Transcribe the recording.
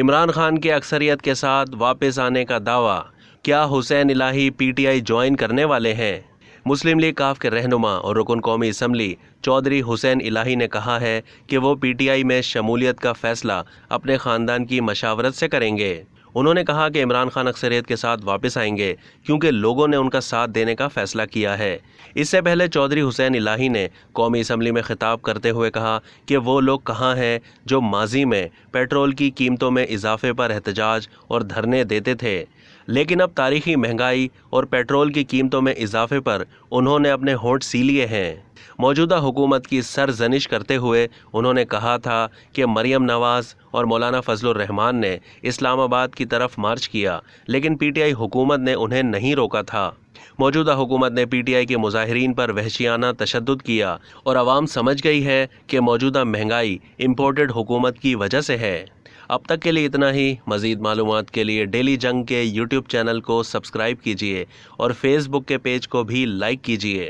عمران خان کے اکثریت کے ساتھ واپس آنے کا دعویٰ، کیا حسین الہی پی ٹی آئی جوائن کرنے والے ہیں؟ مسلم لیگ کاف کے رہنما اور رکن قومی اسمبلی چودھری حسین الہی نے کہا ہے کہ وہ پی ٹی آئی میں شمولیت کا فیصلہ اپنے خاندان کی مشاورت سے کریں گے۔ انہوں نے کہا کہ عمران خان اکثریت کے ساتھ واپس آئیں گے کیونکہ لوگوں نے ان کا ساتھ دینے کا فیصلہ کیا ہے۔ اس سے پہلے چودھری حسین الہی نے قومی اسمبلی میں خطاب کرتے ہوئے کہا کہ وہ لوگ کہاں ہیں جو ماضی میں پیٹرول کی قیمتوں میں اضافے پر احتجاج اور دھرنے دیتے تھے، لیکن اب تاریخی مہنگائی اور پیٹرول کی قیمتوں میں اضافے پر انہوں نے اپنے ہونٹ سی لیے ہیں۔ موجودہ حکومت کی سرزنش کرتے ہوئے انہوں نے کہا تھا کہ مریم نواز اور مولانا فضل الرحمان نے اسلام آباد کی طرف مارچ کیا، لیکن پی ٹی آئی حکومت نے انہیں نہیں روکا تھا۔ موجودہ حکومت نے پی ٹی آئی کے مظاہرین پر وحشیانہ تشدد کیا اور عوام سمجھ گئی ہے کہ موجودہ مہنگائی امپورٹڈ حکومت کی وجہ سے ہے۔ اب تک کے لیے اتنا ہی۔ مزید معلومات کے لیے ڈیلی جنگ کے یوٹیوب چینل کو سبسکرائب کیجیے اور فیس بک کے پیج کو بھی لائک کیجیے۔